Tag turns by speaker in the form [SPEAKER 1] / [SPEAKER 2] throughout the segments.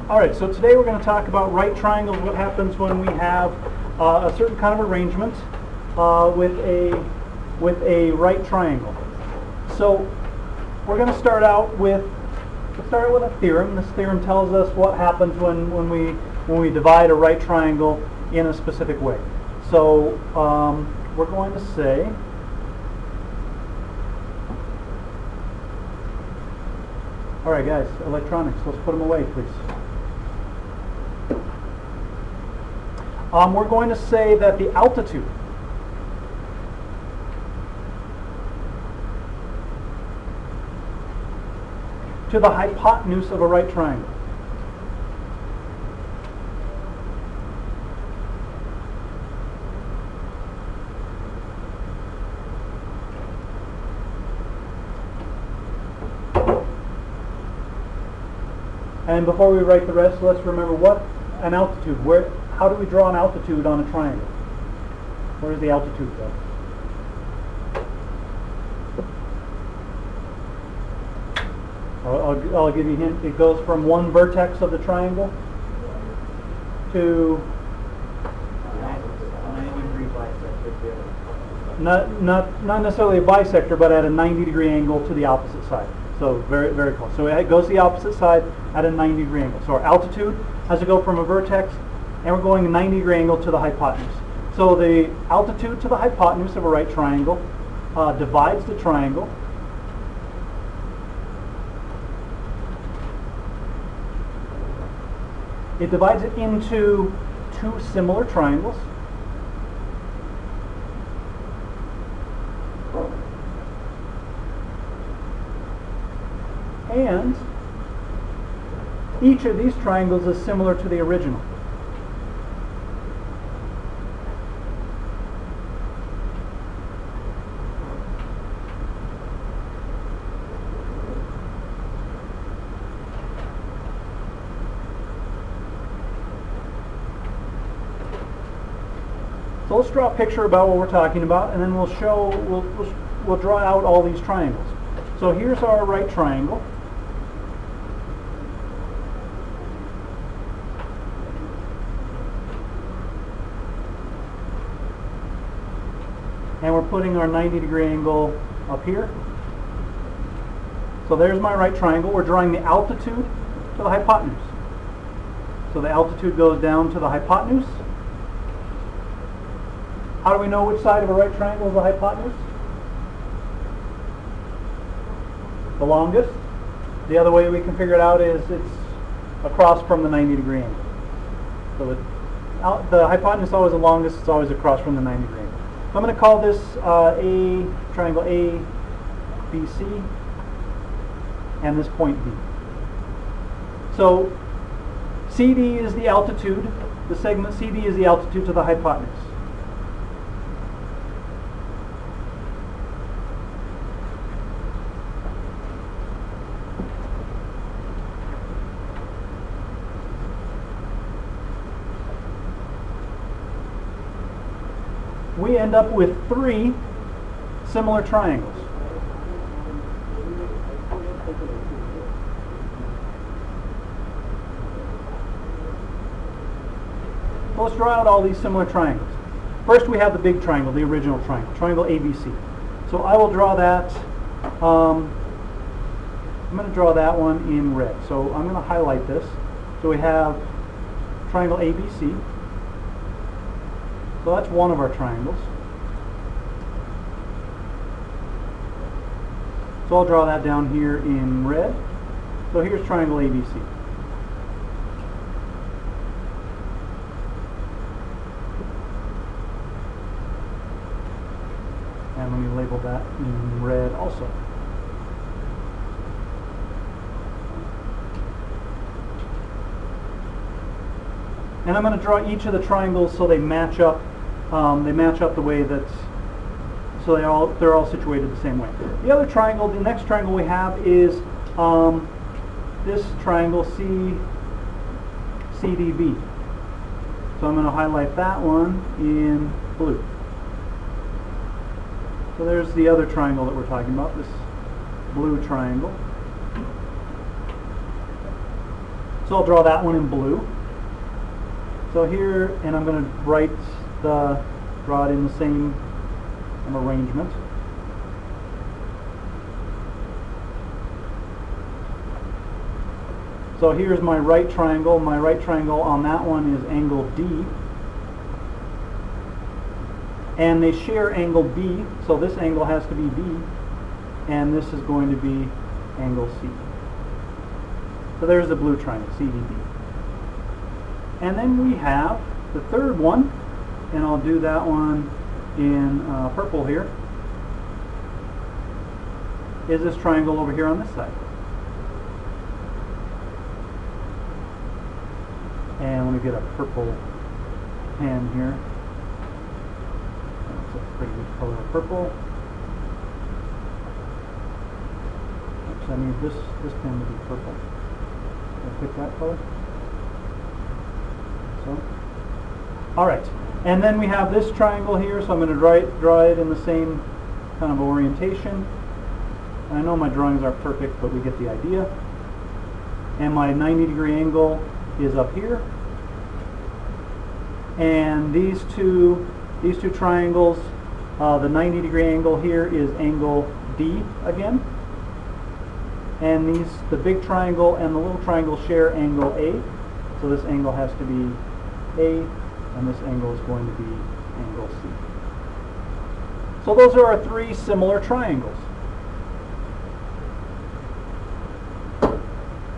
[SPEAKER 1] All right, so today we're going to talk about right triangles, what happens when we have a certain kind of arrangement with a right triangle. So we're going to start out with a theorem. This theorem tells us what happens when we divide a right triangle in a specific way. So we're going to say all right, guys, electronics, let's put them away, please. We're going to say that the altitude to the hypotenuse of a right triangle and before we write the rest, let's remember what an altitude, how do we draw an altitude on a triangle? Where does the altitude go? I'll give you a hint. It goes from one vertex of the triangle to not necessarily a bisector, but at a 90-degree angle to the opposite side. So very, very close. So it goes to the opposite side at a 90-degree angle. So our altitude has to go from a vertex, and we're going a 90-degree angle to the hypotenuse. So the altitude to the hypotenuse of a right triangle divides the triangle. It divides it into two similar triangles. And each of these triangles is similar to the original. So let's draw a picture about what we're talking about, and then we'll draw out all these triangles. So here's our right triangle. And we're putting our 90-degree angle up here. So there's my right triangle. We're drawing the altitude to the hypotenuse. So the altitude goes down to the hypotenuse. How do we know which side of a right triangle is the hypotenuse? The longest. The other way we can figure it out is it's across from the 90-degree angle. So the hypotenuse is always the longest. It's always across from the 90-degree angle. So I'm going to call this triangle ABC, and this point B. So CD is the altitude. The segment CD is the altitude to the hypotenuse. We end up with three similar triangles. So let's draw out all these similar triangles. First we have the big triangle, the original triangle, triangle ABC. So I will draw that, I'm going to draw that one in red. So I'm going to highlight this. So we have triangle ABC. So that's one of our triangles. So I'll draw that down here in red. So here's triangle ABC. And let me label that in red also. And I'm going to draw each of the triangles so they match up. They match up the way that, so they're all situated the same way. The other triangle, the next triangle we have is this triangle CDB. So I'm going to highlight that one in blue. So there's the other triangle that we're talking about, this blue triangle. So I'll draw that one in blue. So here, and I'm going to draw it in the same arrangement. So here's my right triangle. My right triangle on that one is angle D. And they share angle B, so this angle has to be B, and this is going to be angle C. So there's the blue triangle, CDB. And then we have the third one, and I'll do that one in purple here, is this triangle over here on this side. And let me get a purple pen here. That's a pretty good color of purple. Oops, I need this pen to be purple. Can I pick that color? So. Alright, and then we have this triangle here, so I'm going to draw it in the same kind of orientation. And I know my drawings aren't perfect, but we get the idea. And my 90-degree angle is up here. And these two triangles, the 90-degree angle here is angle D again. And the big triangle and the little triangle share angle A. So this angle has to be A, and this angle is going to be angle C. So those are our three similar triangles.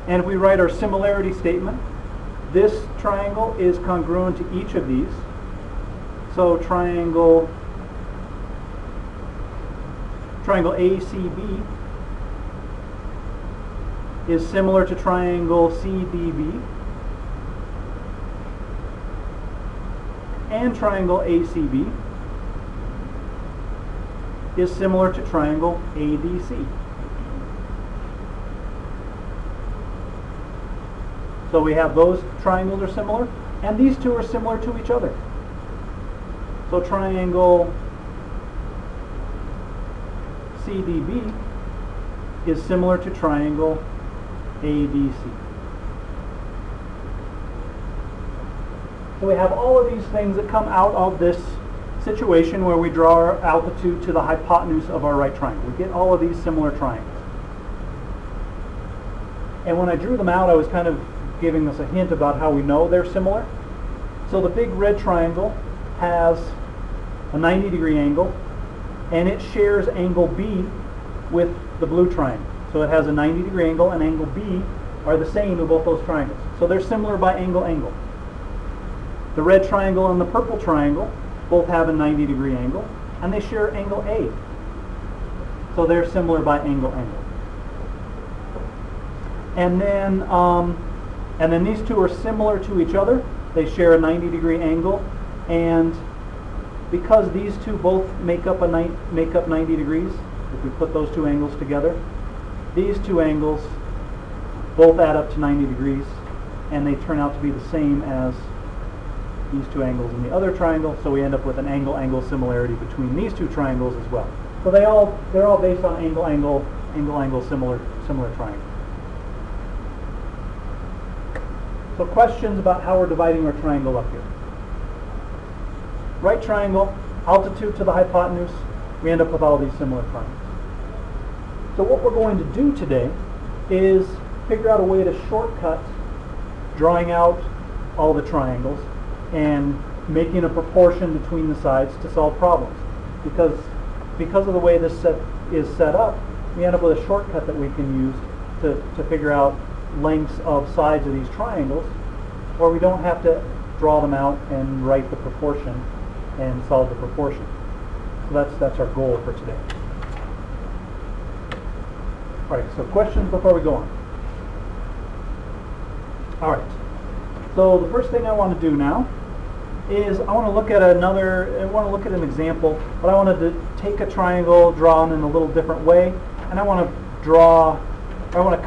[SPEAKER 1] And if we write our similarity statement, this triangle is congruent to each of these. So triangle ACB is similar to triangle CDB, and triangle ACB is similar to triangle ADC. So we have those triangles are similar, and these two are similar to each other. So triangle CDB is similar to triangle ADC. So we have all of these things that come out of this situation where we draw our altitude to the hypotenuse of our right triangle. We get all of these similar triangles. And when I drew them out, I was kind of giving us a hint about how we know they're similar. So the big red triangle has a 90-degree angle, and it shares angle B with the blue triangle. So it has a 90-degree angle, and angle B are the same in both those triangles. So they're similar by angle. The red triangle and the purple triangle both have a 90-degree angle, and they share angle A. So they're similar by angle. And then these two are similar to each other. They share a 90-degree angle, and because these two both make up 90 degrees, if we put those two angles together, these two angles both add up to 90 degrees, and they turn out to be the same as these two angles in the other triangle, so we end up with an angle-angle similarity between these two triangles as well. So they're all based on angle-angle similar triangles. So questions about how we're dividing our triangle up here. Right triangle, altitude to the hypotenuse, we end up with all these similar triangles. So what we're going to do today is figure out a way to shortcut drawing out all the triangles and making a proportion between the sides to solve problems. Because of the way this is set up, we end up with a shortcut that we can use to figure out lengths of sides of these triangles, or we don't have to draw them out and write the proportion and solve the proportion. So that's our goal for today. All right, so questions before we go on. All right, so the first thing I want to do now is I want to look at an example, but I wanted to take a triangle drawn in a little different way, and I want to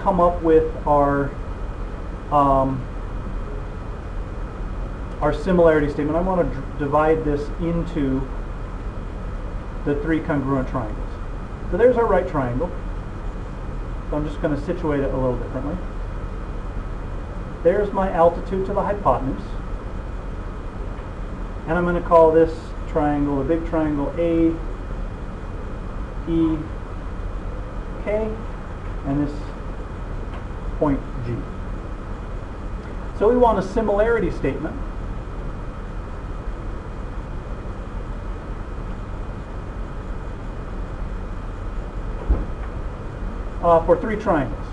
[SPEAKER 1] come up with our similarity statement. I want to divide this into the three congruent triangles. So there's our right triangle. So I'm just going to situate it a little differently. there's my altitude to the hypotenuse. And I'm going to call this triangle, the big triangle, A, E, K, and this point G. So we want a similarity statement. For three triangles.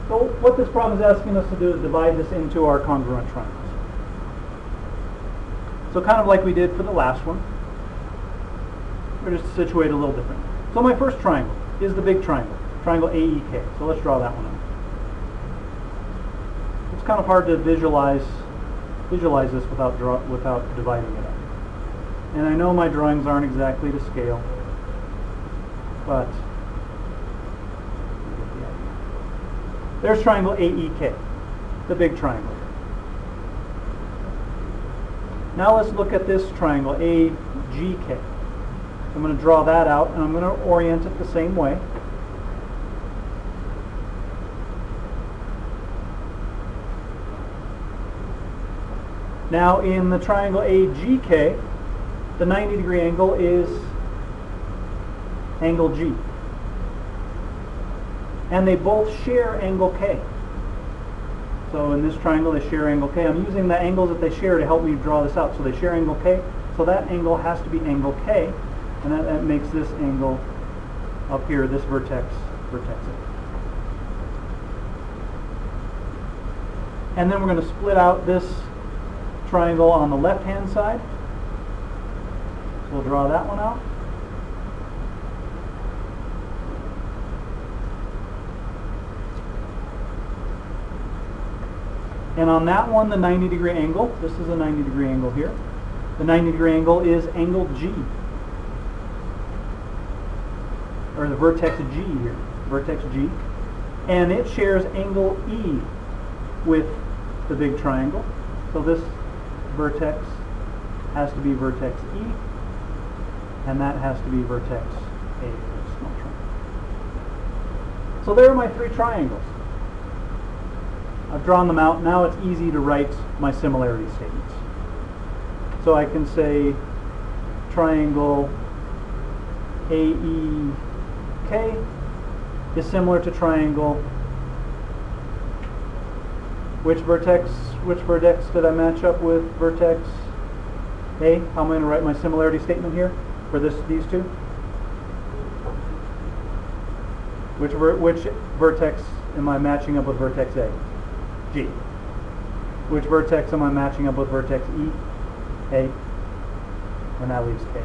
[SPEAKER 1] So what this problem is asking us to do is divide this into our congruent triangles. So kind of like we did for the last one, we're just situated a little different. So my first triangle is the big triangle, triangle AEK. So let's draw that one out. It's kind of hard to visualize this without dividing it up. And I know my drawings aren't exactly to scale, but there's triangle AEK, the big triangle. Now let's look at this triangle AGK. I'm going to draw that out, and I'm going to orient it the same way. Now in the triangle AGK, the 90-degree angle is angle G. And they both share angle K. So in this triangle they share angle K. I'm using the angles that they share to help me draw this out. So they share angle K. So that angle has to be angle K. And that makes this angle up here, this vertex A. And then we're going to split out this triangle on the left-hand side. So we'll draw that one out. And on that one, the 90-degree angle, this is a 90-degree angle here. The 90-degree angle is angle G. Or the vertex G here, vertex G. And it shares angle E with the big triangle. So this vertex has to be vertex E, and that has to be vertex A for the small triangle. So there are my three triangles. I've drawn them out. Now it's easy to write my similarity statements. So I can say triangle AEK is similar to triangle, which vertex did I match up with vertex A? How am I going to write my similarity statement here for these two? Which vertex am I matching up with vertex A? G. Which vertex am I matching up with vertex E? A. And that leaves K there.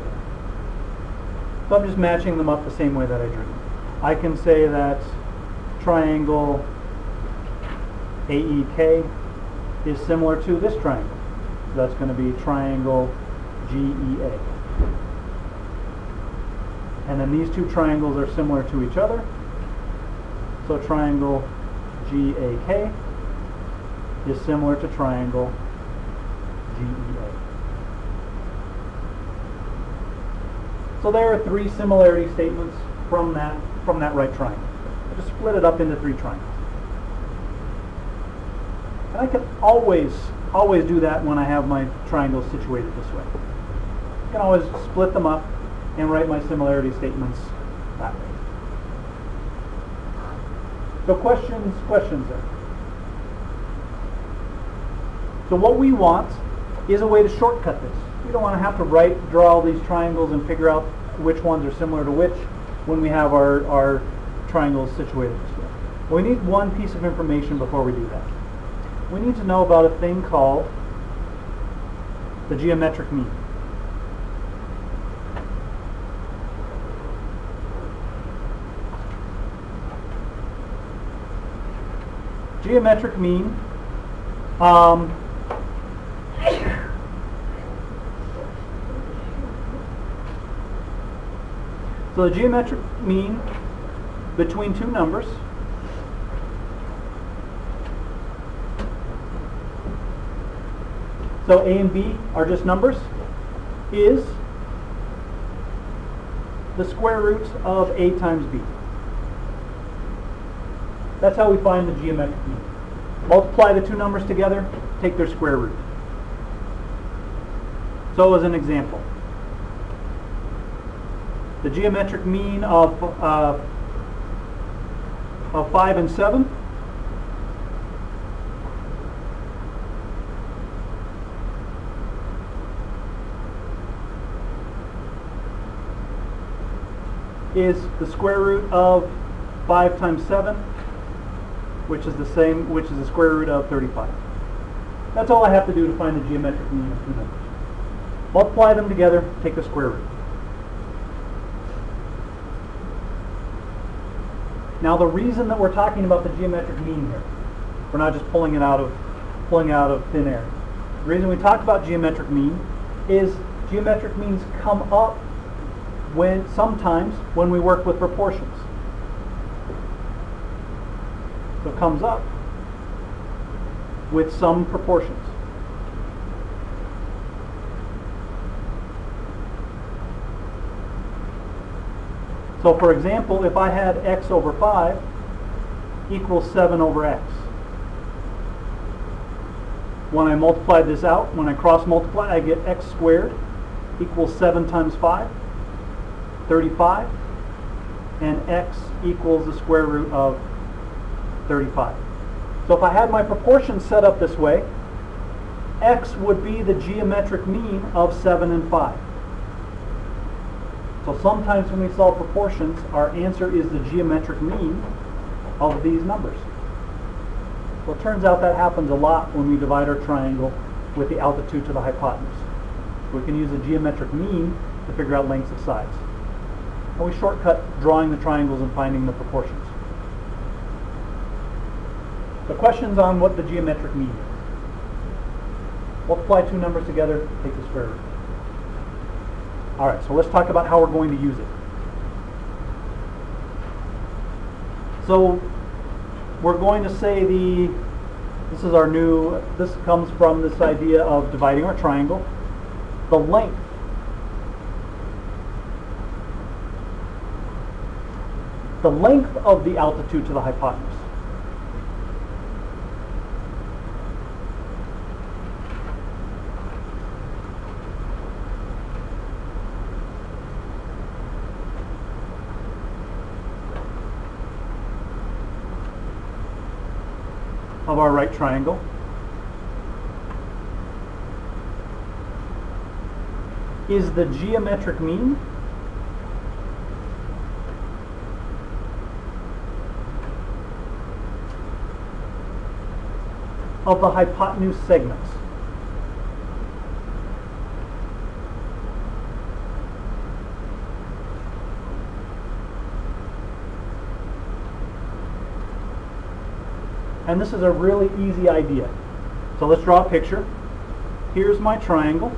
[SPEAKER 1] So I'm just matching them up the same way that I drew them. I can say that triangle AEK is similar to this triangle. So that's going to be triangle GEA. And then these two triangles are similar to each other. So triangle GAK is similar to triangle GEA. So there are three similarity statements from that right triangle. I just split it up into three triangles. And I can always do that when I have my triangles situated this way. I can always split them up and write my similarity statements that way. So questions there. So what we want is a way to shortcut this. We don't want to have to draw all these triangles and figure out which ones are similar to which when we have our triangles situated this way. We need one piece of information before we do that. We need to know about a thing called the geometric mean. Geometric mean so the geometric mean between two numbers so A and B are just numbers is the square root of A times B. That's how we find the geometric mean. Multiply the two numbers together, take their square root. So as an example, the geometric mean of 5 and 7 is the square root of 5 times 7, which is the square root of 35. That's all I have to do to find the geometric mean of two numbers. Multiply them together, take the square root. Now the reason that we're talking about the geometric mean here, we're not just pulling it out of thin air. The reason we talk about geometric mean is geometric means come up sometimes when we work with proportions. So it comes up with some proportions. So for example, if I had x over 5 equals 7 over x. When I multiply this out, when I cross multiply, I get x squared equals 7 times 5, 35, and x equals the square root of 35. So if I had my proportions set up this way, x would be the geometric mean of 7 and 5. So sometimes when we solve proportions, our answer is the geometric mean of these numbers. Well, it turns out that happens a lot when we divide our triangle with the altitude to the hypotenuse. We can use the geometric mean to figure out lengths of sides. And we shortcut drawing the triangles and finding the proportions. The question's on what the geometric mean is. Multiply two numbers together, take the square root. All right, so let's talk about how we're going to use it. So we're going to say this comes from this idea of dividing our triangle. The length of the altitude to the hypotenuse. Of our right triangle is the geometric mean of the hypotenuse segments. And this is a really easy idea. So let's draw a picture. Here's my triangle.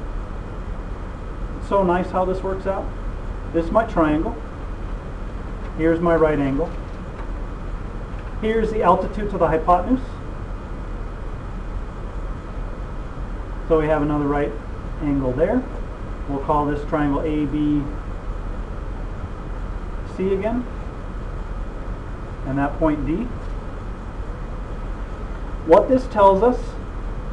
[SPEAKER 1] It's so nice how this works out. This is my triangle. Here's my right angle. Here's the altitude to the hypotenuse. So we have another right angle there. We'll call this triangle ABC again. And that point D. What this tells us,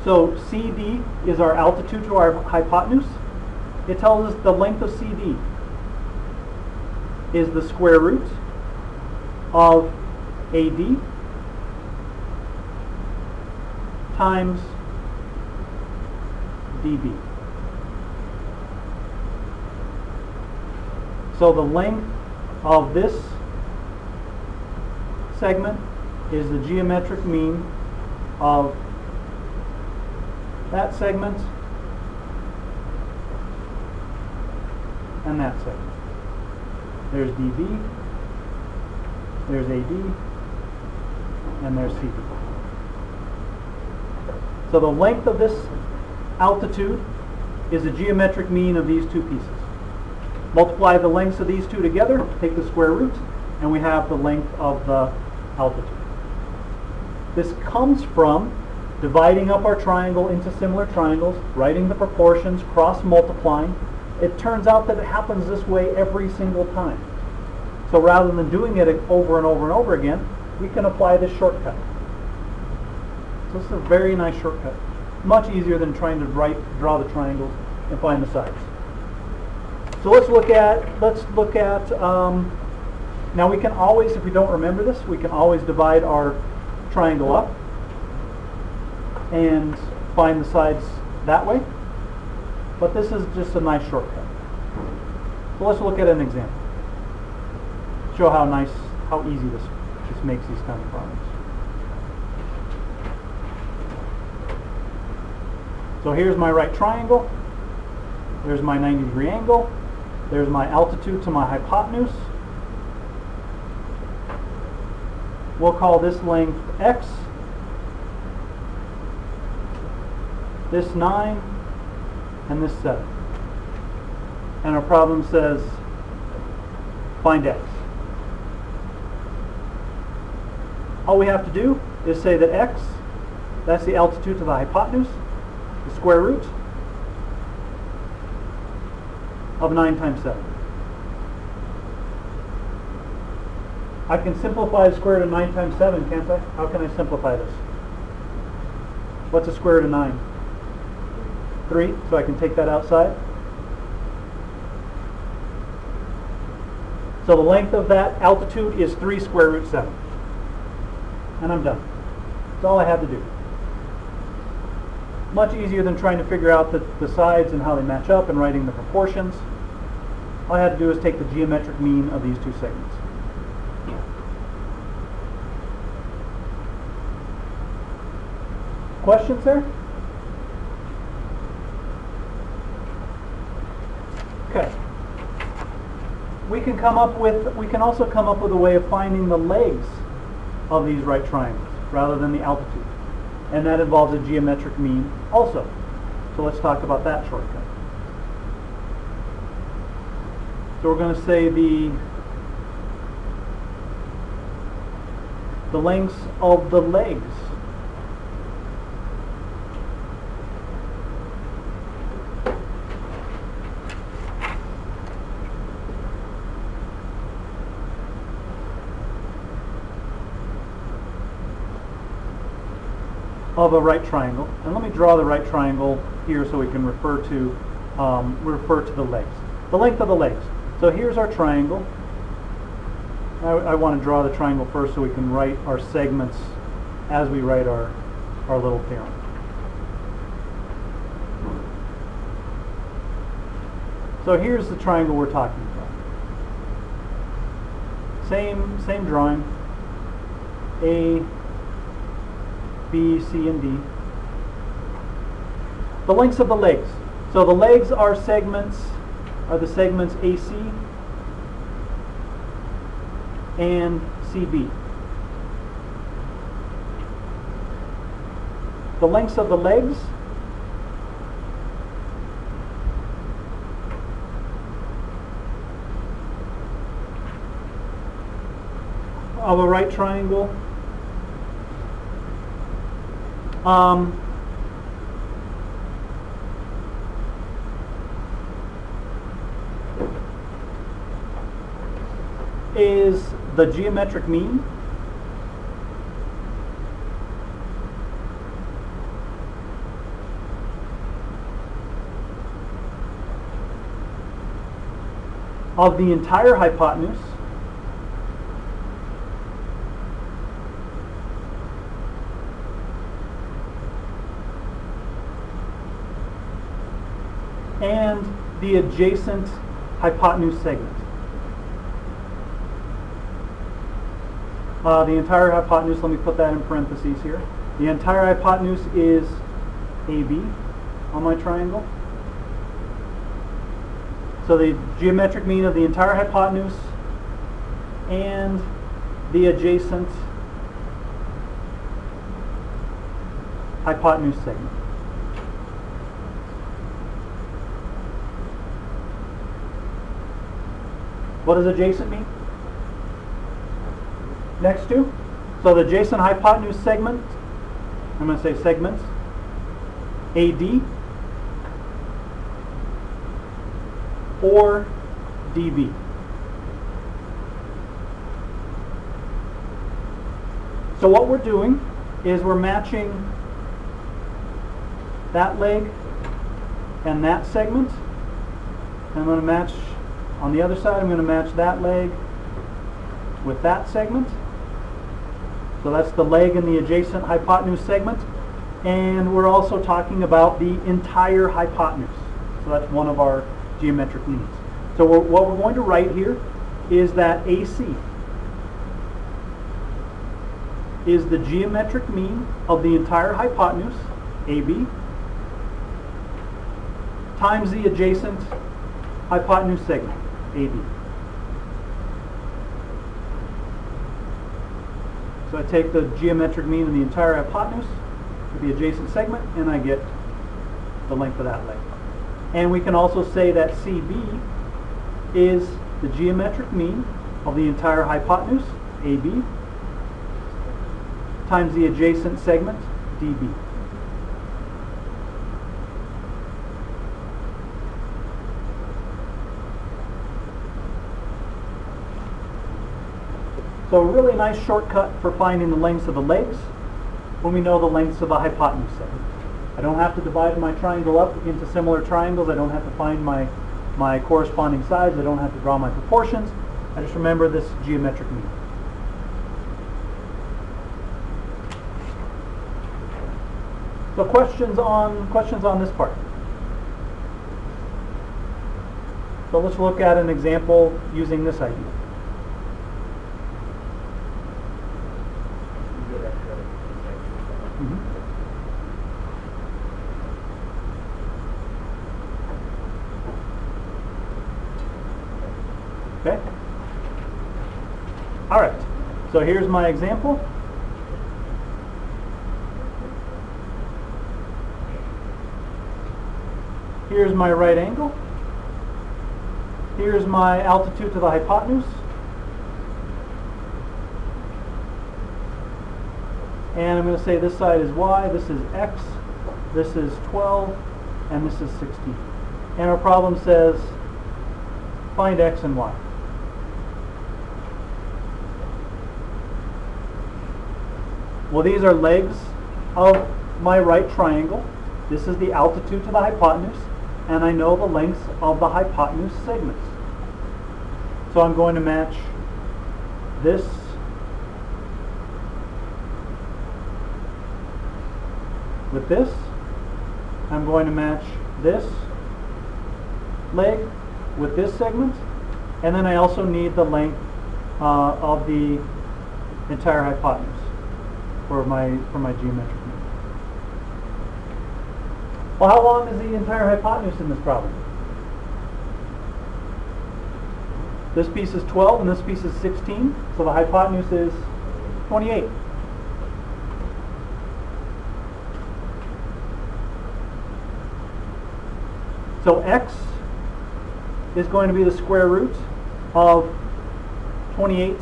[SPEAKER 1] so CD is our altitude to our hypotenuse. It tells us the length of CD is the square root of AD times DB. So the length of this segment is the geometric mean of that segment and that segment. There's DB, there's AD, and there's CD. So the length of this altitude is the geometric mean of these two pieces. Multiply the lengths of these two together, take the square root, and we have the length of the altitude. This comes from dividing up our triangle into similar triangles, writing the proportions, cross-multiplying. It turns out that it happens this way every single time. So rather than doing it over and over and over again, we can apply this shortcut. So this is a very nice shortcut. Much easier than trying to draw the triangles and find the sides. So let's look at, now we can always, if we don't remember this, we can always divide our triangle up and find the sides that way. But this is just a nice shortcut. So let's look at an example. Show how easy this makes these kind of problems. So here's my right triangle. There's my 90-degree angle. There's my altitude to my hypotenuse. We'll call this length x, this 9, and this 7. And our problem says find x. All we have to do is say that x, that's the altitude to the hypotenuse, the square root of 9 times 7. I can simplify the square root of 9 times 7, can't I? How can I simplify this? What's the square root of 9? 3, so I can take that outside. So the length of that altitude is 3 square root 7. And I'm done. That's all I have to do. Much easier than trying to figure out the sides and how they match up and writing the proportions. All I had to do is take the geometric mean of these two segments. Questions there? Okay. We can also come up with a way of finding the legs of these right triangles rather than the altitude. And that involves a geometric mean also. So let's talk about that shortcut. So we're going to say the lengths of the legs of a right triangle. And let me draw the right triangle here so we can refer to the legs. The length of the legs. So here's our triangle. I want to draw the triangle first so we can write our segments as we write our little theorem. So here's the triangle we're talking about. Same drawing. A, B, C, and D. The lengths of the legs. So the legs are the segments AC and CB. The lengths of the legs of a right triangle is the geometric mean of the entire hypotenuse and the adjacent hypotenuse segment. The entire hypotenuse, let me put that in parentheses here. The entire hypotenuse is AB on my triangle. So the geometric mean of the entire hypotenuse and the adjacent hypotenuse segment. What does adjacent mean? Next to. So the adjacent hypotenuse segment, I'm going to say segments, AD or DB. So what we're doing is we're matching that leg and that segment. And I'm going to match, on the other side, I'm going to match that leg with that segment. So that's the leg and the adjacent hypotenuse segment. And we're also talking about the entire hypotenuse. So that's one of our geometric means. So what we're going to write here is that AC is the geometric mean of the entire hypotenuse, AB, times the adjacent hypotenuse segment, AD. So I take the geometric mean of the entire hypotenuse with the adjacent segment, and I get the length of that leg. And we can also say that CB is the geometric mean of the entire hypotenuse, AB, times the adjacent segment, DB. So a really nice shortcut for finding the lengths of the legs when we know the lengths of the hypotenuse segment. I don't have to divide my triangle up into similar triangles. I don't have to find my corresponding sides. I don't have to draw my proportions. I just remember this geometric mean. So questions on this part. So let's look at an example using this idea. Okay. All right. So here's my example. Here's my right angle. Here's my altitude to the hypotenuse. And I'm going to say this side is y, this is x, this is 12, and this is 16. And our problem says find x and y. Well, these are legs of my right triangle. This is the altitude to the hypotenuse, and I know the lengths of the hypotenuse segments. So I'm going to match this with this. I'm going to match this leg with this segment, and then I also need the length of the entire hypotenuse for my geometric mean. Well, how long is the entire hypotenuse in this problem? This piece is 12 and this piece is 16, so the hypotenuse is 28. So x is going to be the square root of 28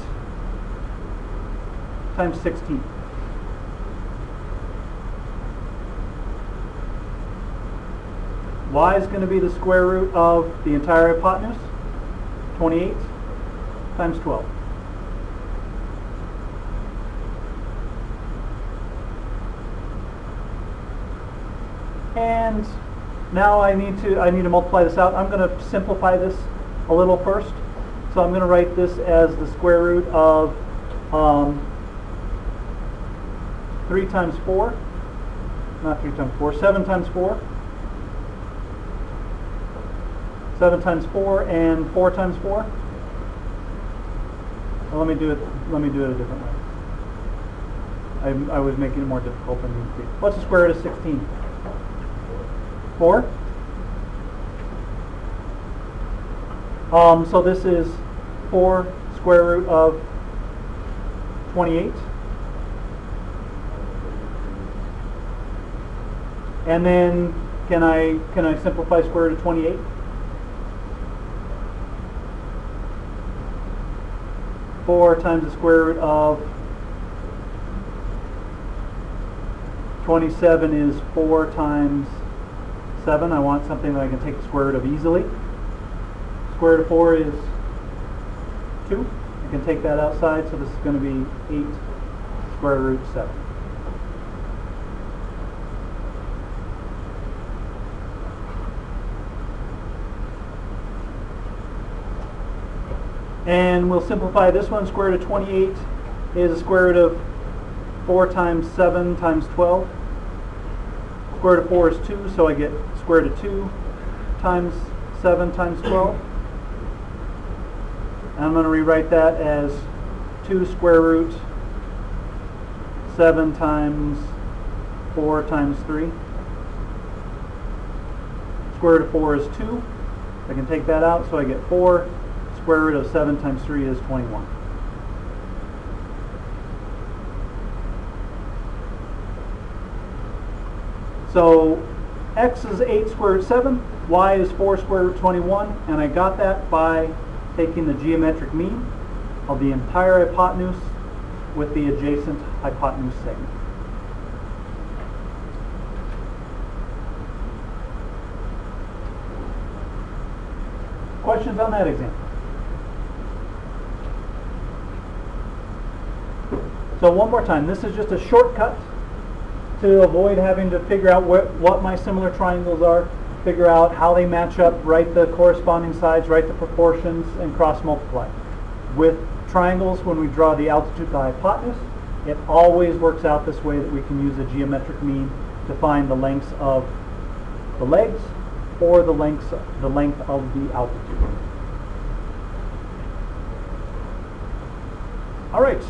[SPEAKER 1] times 16. Y is going to be the square root of the entire hypotenuse, 28 times 12. And now I need to multiply this out. I'm going to simplify this a little first. So I'm going to write this as the square root of 3 times 4. Not 3 times 4, 7 times 4. 7 times 4 and 4 times 4. Well, let me do it a different way. I was making it more difficult than need to be. What's the square root of 16? 4. So this is 4 square root of 28. And then can I simplify square root of 28? Four times the square root of 27 is 4 times 7. I want something that I can take the square root of easily. Square root of 4 is 2. I can take that outside, so this is going to be 8 square root 7. And we'll simplify this one. Square root of 28 is the square root of 4 times 7 times 12. Square root of 4 is 2, so I get square root of 2 times 7 times 12. And I'm going to rewrite that as 2 square root 7 times 4 times 3. Square root of 4 is 2. I can take that out, so I get 4. Square root of 7 times 3 is 21. So x is 8 square root 7, y is 4 square root 21, and I got that by taking the geometric mean of the entire hypotenuse with the adjacent hypotenuse segment. Questions on that example? So one more time, this is just a shortcut to avoid having to figure out what my similar triangles are, figure out how they match up, write the corresponding sides, write the proportions, and cross multiply. With triangles, when we draw the altitude to the hypotenuse, it always works out this way that we can use a geometric mean to find the lengths of the legs or the length of the altitude. All right.